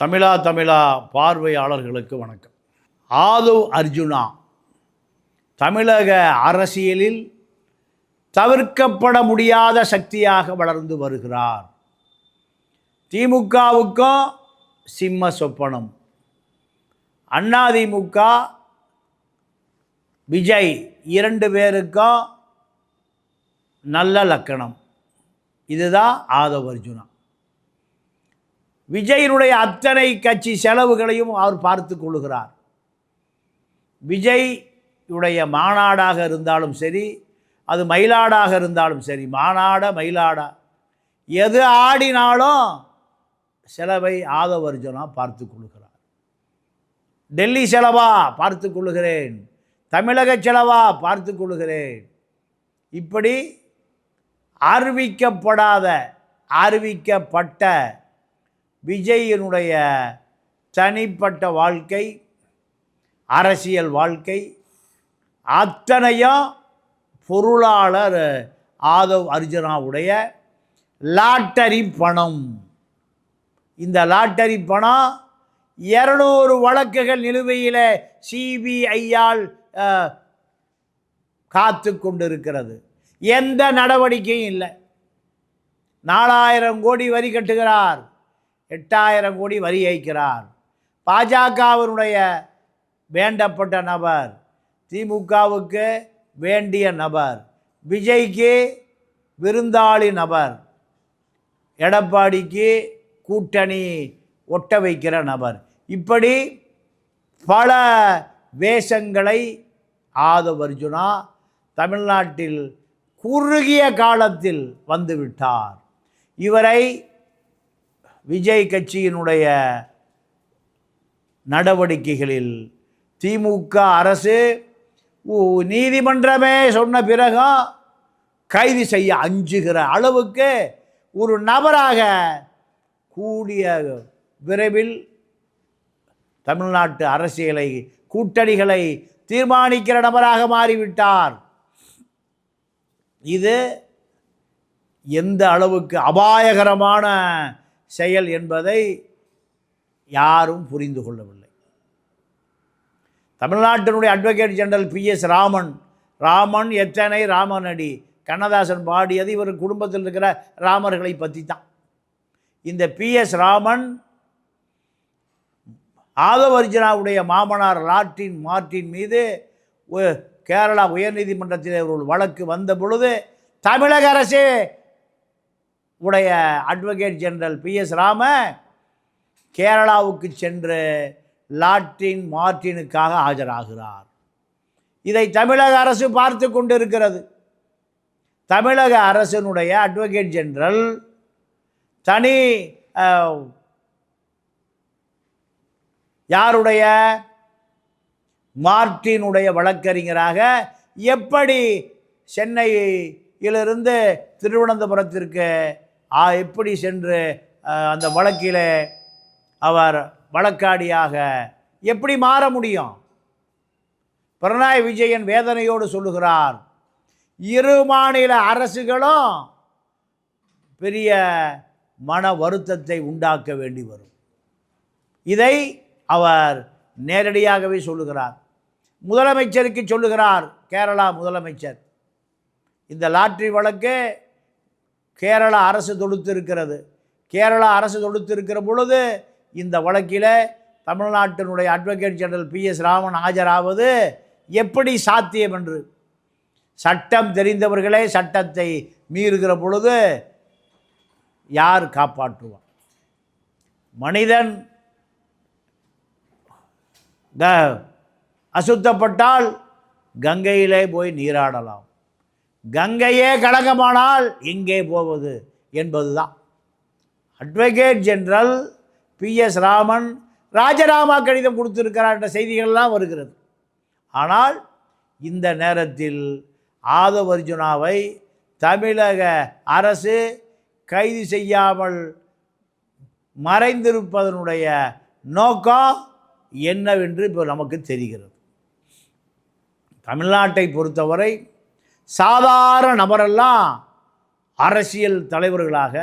தமிழா பார்வையாளர்களுக்கு வணக்கம். ஆதவ் அர்ஜுனா தமிழக அரசியலில் தவிர்க்கப்பட முடியாத சக்தியாக வளர்ந்து வருகிறார். திமுகவுக்கும் சிம்ம சொப்பனம், அதிமுக விஜய் இரண்டு பேருக்கும் நல்ல லக்கணம். இதுதான் ஆதவ் அர்ஜுனா. விஜயினுடைய அத்தனை கட்சி செலவுகளையும் அவர் பார்த்து கொள்ளுகிறார். விஜய்யுடைய மாநாடாக இருந்தாலும் சரி, அது மயிலாடாக இருந்தாலும் சரி, மாநாட மயிலாடா எது ஆடினாலும் செலவை ஆதவ் அர்ஜுனா பார்த்து கொள்ளுகிறார். டெல்லி செலவா பார்த்து கொள்ளுகிறேன், தமிழக செலவா பார்த்து கொள்ளுகிறேன். இப்படி அறிவிக்கப்பட்ட விஜயினுடைய தனிப்பட்ட வாழ்க்கை, அரசியல் வாழ்க்கை அத்தனையும் பொருளாளர் ஆதவ் அர்ஜுனாவுடைய லாட்டரி பணம். இந்த லாட்டரி பணம் 200 வழக்குகள் நிலுவையில் சிபிஐயால் காத்து கொண்டிருக்கிறது. எந்த நடவடிக்கையும் இல்லை. 4000 கோடி வரி கட்டுகிறார், 8000 கோடி வரி ஏய்க்கிறார். பாஜகவினுடைய வேண்டப்பட்ட நபர், திமுகவுக்கு வேண்டிய நபர், விஜய்க்கு விருந்தாளி நபர், எடப்பாடிக்கு கூட்டணி ஒட்ட வைக்கிற நபர். இப்படி பல வேஷங்களை ஆதவ் அர்ஜுனா தமிழ்நாட்டில் குறுகிய காலத்தில் வந்துவிட்டார். இவரை விஜய் கட்சியினுடைய நடவடிக்கைகளில் திமுக அரசு நீதிமன்றமே சொன்ன பிறகும் கைது செய்ய அஞ்சுகிற அளவுக்கு ஒரு நபராக கூடிய விரைவில் தமிழ்நாட்டு அரசியலை, கூட்டணிகளை தீர்மானிக்கிற நபராக மாறிவிட்டார். இது எந்த அளவுக்கு அபாயகரமான செயல் என்பதை யாரும் புரிந்து கொள்ளவில்லை. தமிழ்நாட்டினுடைய அட்வொகேட் ஜெனரல் PS ராமன் எத்தனை ராமனடி, கண்ணதாசன் பாடியது இவர் குடும்பத்தில் இருக்கிற ராமர்களை பற்றி தான். இந்த PS ராமன் ஆதவ் அர்ஜுனாவுடைய மாமனார் மார்ட்டின் மீது கேரளா உயர்நீதிமன்றத்தில் ஒரு வழக்கு வந்த பொழுது தமிழக அரசே உடைய அட்வொகேட் ஜெனரல் PS ராமன் கேரளாவுக்கு சென்று மார்ட்டினுக்காக ஆஜராகிறார். இதை தமிழக அரசு பார்த்து கொண்டிருக்கிறது. தமிழக அரசினுடைய அட்வொகேட் ஜெனரல் தனி யாருடைய மார்ட்டினுடைய வழக்கறிஞராக எப்படி சென்னையிலிருந்து திருவனந்தபுரத்திற்கு எப்படி சென்று அந்த வழக்கில் அவர் வழக்காடியாக எப்படி மாற முடியும்? பினராயி விஜயன் வேதனையோடு சொல்லுகிறார், இரு மாநில அரசுகளும் பெரிய மன வருத்தத்தை உண்டாக்க வேண்டி வரும். இதை அவர் நேரடியாகவே சொல்லுகிறார். முதலமைச்சருக்கு சொல்லுகிறார். கேரளா முதலமைச்சர், இந்த லாட்டரி வழக்கு கேரளா அரசு தொடுத்திருக்கிறது. கேரளா அரசு தொடுத்திருக்கிற பொழுது இந்த வழக்கில் தமிழ்நாட்டினுடைய அட்வொகேட் ஜெனரல் PS ராமன் ஆஜராவது எப்படி சாத்தியம் என்று. சட்டம் தெரிந்தவர்களே சட்டத்தை மீறுகிற பொழுது யார் காப்பாற்றுவார்? மனிதன் அசுத்தப்பட்டால் கங்கையிலே போய் நீராடலாம், கங்கையே கலங்கமானால் எங்கே போவது என்பதுதான். அட்வொகேட் ஜெனரல் PS ராமன் ராஜினாமா கடிதம் கொடுத்திருக்கிறார் என்ற செய்திகள்லாம் வருகிறது. ஆனால் இந்த நேரத்தில் ஆதவ் அர்ஜுனாவை தமிழக அரசு கைது செய்யாமல் மறைந்திருப்பதனுடைய நோக்கம் என்னவென்று இப்போ நமக்கு தெரிகிறது. தமிழ்நாட்டை பொறுத்தவரை சாதாரண நபரெல்லாம் அரசியல் தலைவர்களாக,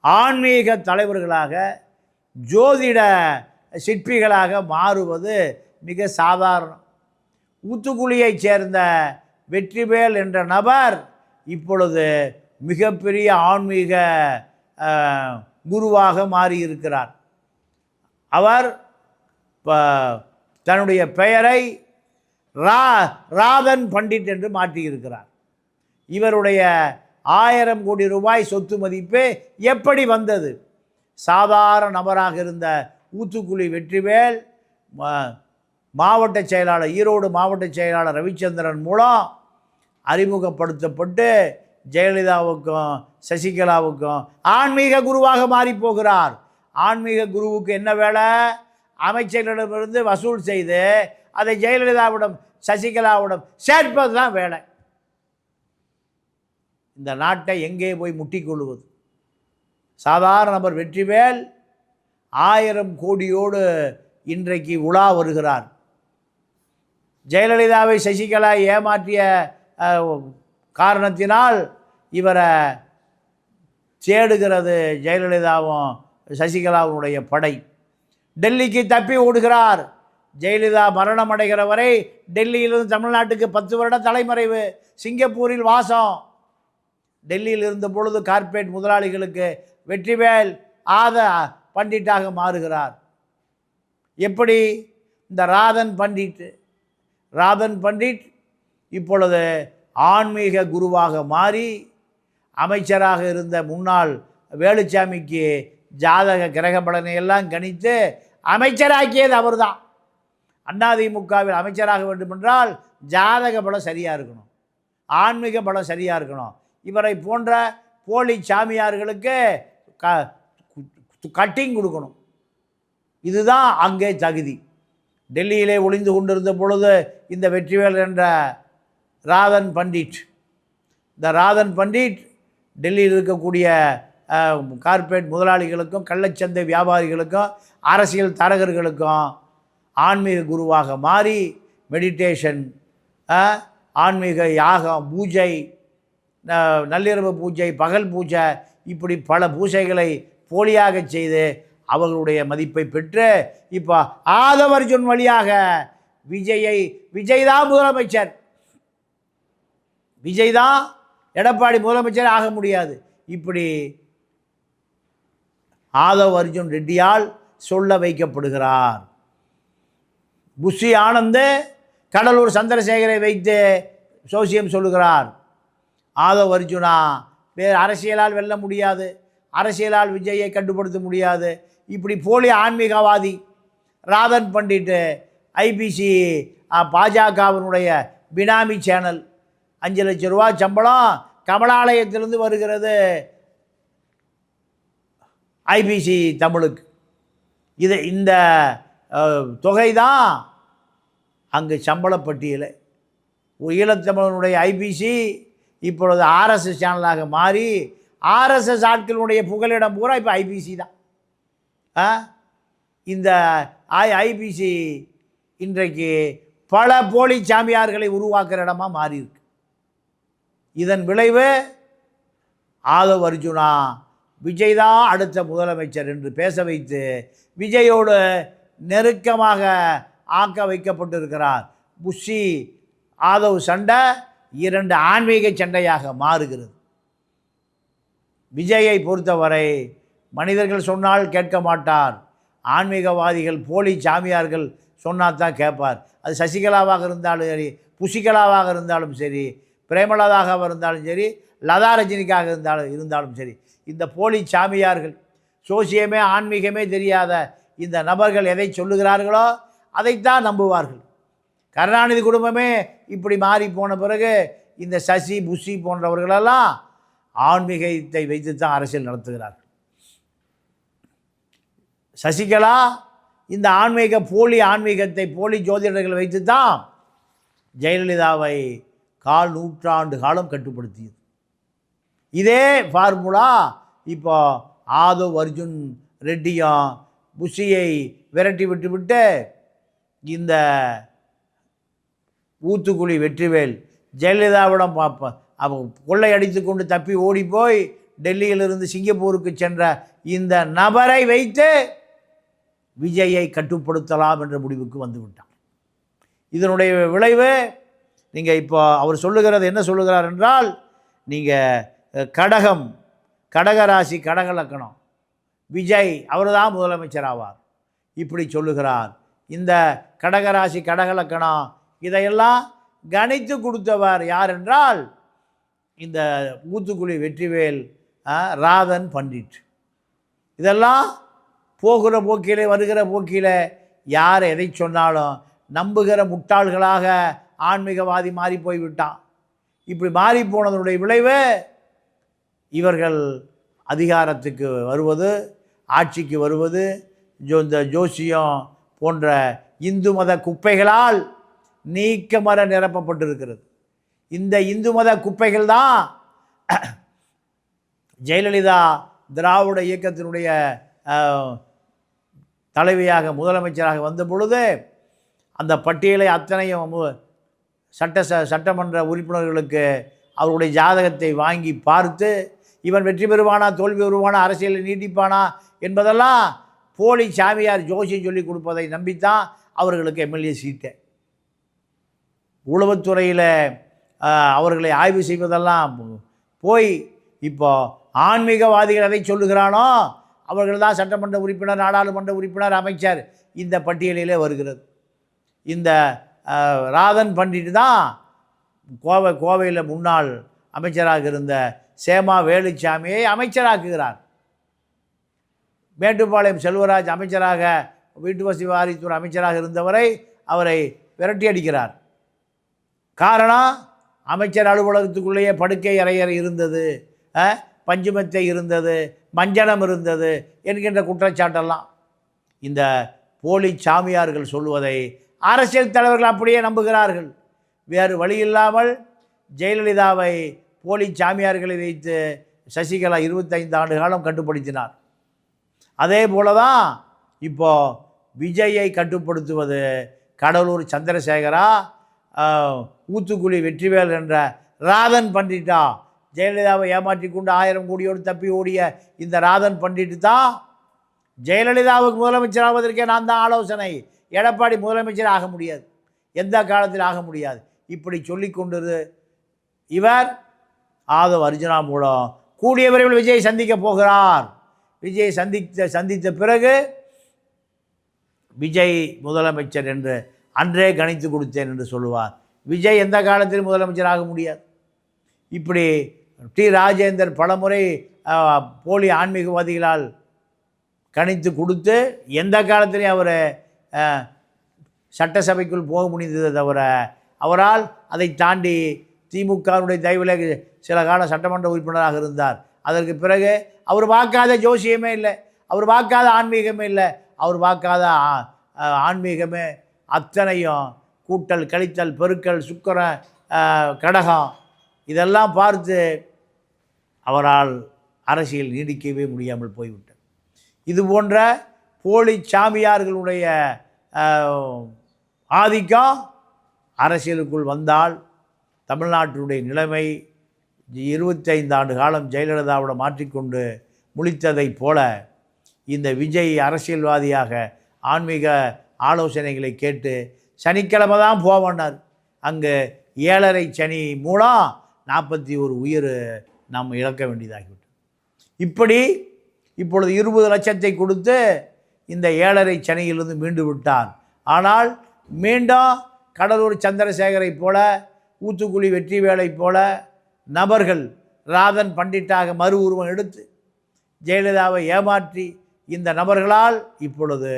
ஆன்மீக தலைவர்களாக, ஜோதிட சிற்பிகளாக மாறுவது மிக சாதாரணம். ஊத்துக்குளியைச் சேர்ந்த வெற்றிவேல் என்ற நபர் இப்பொழுது மிகப்பெரிய ஆன்மீக குருவாக மாறியிருக்கிறார். அவர் தன்னுடைய பெயரை ராதன் பண்டிட் என்று மாற்றியிருக்கிறார். இவருடைய 1000 கோடி ரூபாய் சொத்து மதிப்பு எப்படி வந்தது? சாதாரண நபராக இருந்த ஊத்துக்குளி வெற்றிவேல் மாவட்ட செயலாளர், ஈரோடு மாவட்ட செயலாளர் ரவிச்சந்திரன் மூலம் அறிமுகப்படுத்தப்பட்டு ஜெயலலிதாவுக்கும் சசிகலாவுக்கும் ஆன்மீக குருவாக மாறி போகிறார். ஆன்மீக குருவுக்கு என்ன வேலை? அமைச்சர்களிடமிருந்து வசூல் செய்து அதை ஜெயலலிதாவிடம் சசிகலாவிடம் சேர்ப்பது தான் வேலை. இந்த நாட்டை எங்கே போய் முட்டிக்கொள்வது? சாதாரண நபர் வெற்றிவேல் 1000 கோடியோடு இன்றைக்கு உலா வருகிறார். ஜெயலலிதாவை சசிகலா ஏமாற்றிய காரணத்தினால் இவரை தேடுகிறது ஜெயலலிதாவும் சசிகலாவுடைய படை. டெல்லிக்கு தப்பி ஓடுகிறார். ஜெயலலிதா மரணம் அடைகிற வரை டெல்லியிலிருந்து தமிழ்நாட்டுக்கு 10 வருட தலைமறைவு, சிங்கப்பூரில் வாசம். டெல்லியில் இருந்த பொழுது கார்ப்பரேட் முதலாளிகளுக்கு வெற்றிவேல் பண்டிட்டாக மாறுகிறார். எப்படி? இந்த ராதன் பண்டிட் இப்பொழுது ஆன்மீக குருவாக மாறி அமைச்சராக இருந்த முன்னாள் வேலுச்சாமிக்கு ஜாதக கிரக பலனை எல்லாம் கணித்து அமைச்சராக்கியது அவர்தான். அதிமுகவில் அமைச்சராக வேண்டுமென்றால் ஜாதக பலம் சரியாக இருக்கணும், ஆன்மீக பலம் சரியாக இருக்கணும். இவரை போன்ற போலி சாமியார்களுக்கு கட்டிங் கொடுக்கணும். இதுதான் அங்கே தகுதி. டெல்லியிலே ஒளிந்து கொண்டிருந்த பொழுது இந்த வெற்றிவேல் என்ற ராதன் பண்டிட் டெல்லியில் இருக்கக்கூடிய கார்ப்பரேட் முதலாளிகளுக்கும் கள்ளச்சந்தை வியாபாரிகளுக்கும் அரசியல் தரகர்களுக்கும் ஆன்மீக குருவாக மாறி மெடிடேஷன், ஆன்மீக யாகம், பூஜை, நள்ளிரவு பூஜை, பகல் பூஜை, இப்படி பல பூஜைகளை போலியாக செய்து அவர்களுடைய மதிப்பை பெற்று இப்போ ஆதவர்ஜுன் வழியாக விஜய் தான் முதலமைச்சர். விஜய் தான் எடப்பாடி முதலமைச்சர் ஆக முடியாது. இப்படி ஆதவ் அர்ஜுன் ரெட்டியால் சொல்ல வைக்கப்படுகிறார். புஷி ஆனந்த் கடலூர் சந்திரசேகரை வைத்து சோசியம் சொல்லுகிறார். ஆதவ் அர்ஜுனா வேறு அரசியலால் வெல்ல முடியாது, அரசியலால் விஜயை கட்டுப்படுத்த முடியாது. இப்படி போலி ஆன்மீகவாதி ராதன் பண்டிட்டு ஐபிசி பாஜகவினுடைய பினாமி சேனல் 5 லட்சம் ரூபா சம்பளம் கமலாலயத்திலிருந்து வருகிறது ஐபிசி தமிழுக்கு. இந்த தொகை தான் அங்கு சம்பளப்பட்டியலை. ஈழத்தமிழனுடைய ஐபிசி இப்பொழுது ஆர்எஸ்எஸ் சேனலாக மாறி ஆர்எஸ்எஸ் ஆட்களுடைய புகலிடம் பூரா இப்போ ஐபிசி தான். இந்த ஐபிசி இன்றைக்கு பல போலி சாமியார்களை உருவாக்குற இடமா மாறியிருக்கு. இதன் விளைவு ஆதவ் அர்ஜுனா விஜய் தான் அடுத்த முதலமைச்சர் என்று பேச வைத்து விஜயோடு நெருக்கமாக ஆக்க வைக்கப்பட்டிருக்கிறார். புஷி ஆதவ் சண்டை 2 ஆன்மீக சண்டையாக மாறுகிறது. விஜயை பொறுத்தவரை மனிதர்கள் சொன்னால் கேட்க மாட்டார், ஆன்மீகவாதிகள் போலி சாமியார்கள் சொன்னால் தான் கேட்பார். அது சசிகலாவாக இருந்தாலும் சரி, புஷிகலாவாக இருந்தாலும் சரி, பிரேமலதாவாக இருந்தாலும் சரி, லதா ரஜினிக்காக இருந்தாலும் சரி, இந்த போலி சாமியார்கள், சோசியமே ஆன்மீகமே தெரியாத இந்த நபர்கள் எதை சொல்லுகிறார்களோ அதைத்தான் நம்புவார்கள். கருணாநிதி குடும்பமே இப்படி மாறி போன பிறகு இந்த சசி புஷி போன்றவர்களெல்லாம் ஆன்மீகத்தை வைத்து தான் அரசியல் நடத்துகிறார்கள். சசிகலா இந்த போலி ஆன்மீகத்தை போலி ஜோதிடர்கள் வைத்து தான் ஜெயலலிதாவை 1/4 நூற்றாண்டு காலம் கட்டுப்படுத்தியது. இதே ஃபார்முலா இப்போ ஆதவ் அர்ஜுன் ரெட்டியும் புஷியை விரட்டி விட்டு இந்த ஊத்துக்குளி வெற்றிவேல் ஜெயலலிதாவிடம் கொள்ளையடித்து கொண்டு தப்பி ஓடி போய் டெல்லியிலிருந்து சிங்கப்பூருக்கு சென்ற இந்த நபரை வைத்து விஜயை கட்டுப்படுத்தலாம் என்ற முடிவுக்கு வந்துவிட்டார். இதனுடைய விளைவு நீங்கள் இப்போ அவர் சொல்லுகிறது என்ன சொல்லுகிறார் என்றால், நீங்கள் கடகராசி கடக லக்கணம் விஜய் அவர் தான் முதலமைச்சர் ஆவார் இப்படி சொல்லுகிறார். இந்த கடகராசி கடக லக்கணம் இதையெல்லாம் கணித்து கொடுத்தவர் யார் என்றால் இந்த ஊத்துக்குளி வெற்றிவேல், ராதன் பண்டிட். இதெல்லாம் போகிற போக்கிலே வருகிற போக்கில் யார் எதை சொன்னாலும் நம்புகிற முட்டாள்களாக ஆன்மீகவாதி மாறி போய்விட்டான். இப்படி மாறி போனதனுடைய விளைவு இவர்கள் அதிகாரத்துக்கு வருவது, ஆட்சிக்கு வருவது, இந்த ஜோசியம் போன்ற இந்து மத குப்பைகளால் நீக்கமர நிரப்பப்பட்டிருக்கிறது. இந்த இந்து மத குப்பைகள் தான் ஜெயலலிதா திராவிட இயக்கத்தினுடைய தலைவியாக முதலமைச்சராக வந்த பொழுது அந்த பட்டியலை அத்தனையும் சட்டமன்ற உறுப்பினர்களுக்கு அவருடைய ஜாதகத்தை வாங்கி பார்த்து இவன் வெற்றி பெறுவானா தோல்வி பெறுவானா அரசியலில் நீட்டிப்பானா என்பதெல்லாம் போலி சாமியார் ஜோசியம் சொல்லி கொடுப்பதை நம்பித்தான் அவர்களுக்கு எம்எல்ஏ சீட்டை. உளவுத்துறையில் அவர்களை ஆய்வு செய்வதெல்லாம் போய் இப்போ ஆன்மீகவாதிகள் எதை சொல்லுகிறானோ அவர்கள் தான் சட்டமன்ற உறுப்பினர், நாடாளுமன்ற உறுப்பினர், அமைச்சர் இந்த பட்டியலிலே வருகிறது. இந்த ராதன் பண்டிட் தான் கோவையில் முன்னாள் அமைச்சராக இருந்த சேமா வேலுச்சாமியை அமைச்சராக்குகிறார். மேட்டுப்பாளையம் செல்வராஜ் அமைச்சராக வீட்டு வசதி வாரியத்துறை அமைச்சராக இருந்தவரை அவரை விரட்டி அடிக்கிறார். காரணம், அமைச்சர் அலுவலகத்துக்குள்ளேயே படுக்கை அறையறை இருந்தது, பஞ்சுமெத்தை இருந்தது, மஞ்சனம் இருந்தது என்கின்ற குற்றச்சாட்டெல்லாம். இந்த போலி சாமியார்கள் சொல்லுவதை அரசியல் தலைவர்கள் அப்படியே நம்புகிறார்கள். வேறு வழி இல்லாமல் ஜெயலலிதாவை போலி சாமியார்களை வைத்து சசிகலா 25 ஆண்டு காலம் கட்டுப்படுத்தினார். அதே போல தான் இப்போது விஜயை கட்டுப்படுத்துவது கடலூர் சந்திரசேகரா, ஊத்துக்குளி வெற்றிவேல் என்ற ராதன் பண்டிட்டா, ஜெயலலிதாவை ஏமாற்றி கொண்டு 1000 கோடியோடு தப்பி ஓடிய இந்த ராதன் பண்டிட்டு தான் ஜெயலலிதாவுக்கு முதலமைச்சர் ஆவதற்கே நான் தான் ஆலோசனை, எடப்பாடி முதலமைச்சர் ஆக முடியாது, எந்த காலத்தில் ஆக முடியாது இப்படி சொல்லி கொண்டது இவர். ஆதவ் அர்ஜுனா மூலம் கூடிய விரைவில் விஜய் சந்திக்க போகிறார். விஜய் சந்தித்த பிறகு விஜய் முதலமைச்சர் என்று அன்றே கணித்து கொடுத்தேன் என்று சொல்லுவார். விஜய் எந்த காலத்திலும் முதலமைச்சர் ஆக முடியாது. இப்படி டி ராஜேந்தர் பலமுறை போலி ஆன்மீகவாதிகளால் கணித்து கொடுத்து எந்த காலத்திலையும் அவர் சட்டசபைக்குள் போக முடிந்ததை தவிர அவரால் அதை தாண்டி திமுகவுடைய தயவில் சில காலம் சட்டமன்ற உறுப்பினராக இருந்தார். அதற்கு பிறகு அவர் பார்க்காத ஜோசியமே இல்லை, அவர் பார்க்காத ஆன்மீகமே இல்லை, அவர் பார்க்காத ஆன்மீகமே அத்தனையும் கூட்டல் கழித்தல் பெருக்கல் சுக்கிரன் கடகம் இதெல்லாம் பார்த்து அவரால் அரசியல் நீடிக்கவே முடியாமல் போய்விட்டார். இது போன்ற போலி சாமியார்களுடைய ஆதிக்கம் அரசியலுக்குள் வந்தால் தமிழ்நாட்டினுடைய நிலைமை 25 ஆண்டு காலம் ஜெயலலிதாவோட மாற்றிக்கொண்டு முழித்ததைப் போல இந்த விஜய் அரசியல்வாதியாக ஆன்மீக ஆலோசனைகளை கேட்டு சனிக்கிழமை தான் போவனார். அங்கே 7.5 சனி மூலம் 41 உயிர் நாம் இழக்க வேண்டியதாகிவிட்டது. இப்படி இப்பொழுது 20 லட்சத்தை கொடுத்து இந்த 7.5 சனியிலிருந்து மீண்டு விட்டார். ஆனால் மீண்டும் கடலூர் சந்திரசேகரை போல ஊத்துக்குளி வெற்றிவேலை போல நபர்கள் ராதன் பண்டிட்டாக மறு உருவம் எடுத்து ஜெயலலிதாவை ஏமாற்றி இந்த நபர்களால் இப்பொழுது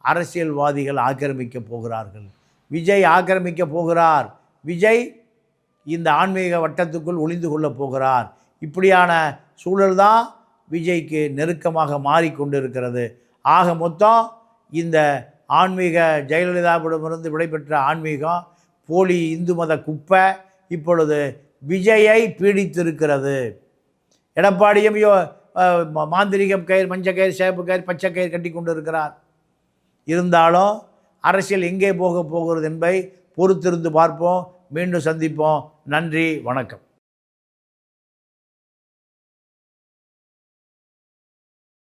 அரசியல்வாதிகள் ஆக்கிரமிக்கப் போகிறார்கள். விஜய் ஆக்கிரமிக்கப் போகிறார். விஜய் இந்த ஆன்மீக வட்டத்துக்குள் ஒளிந்து கொள்ளப் போகிறார். இப்படியான சூழல்தான் விஜய்க்கு நெருக்கமாக மாறிக்கொண்டிருக்கிறது. ஆக மொத்தம் இந்த ஆன்மீக ஜெயலலிதாவிடமிருந்து விடைபெற்ற ஆன்மீகம் போலி இந்து மத குப்பை இப்பொழுது விஜயை பீடித்திருக்கிறது. எடப்பாடியும் மாந்திரிகம் கயிறு, மஞ்சள் கயிறு, சேப்பு கயிறு, பச்சை கயிறு கட்டி கொண்டு இருக்கிறார். இருந்தாலும் அரசியல் எங்கே போகிறது என்பதை பொறுத்திருந்து பார்ப்போம். மீண்டும் சந்திப்போம். நன்றி, வணக்கம்.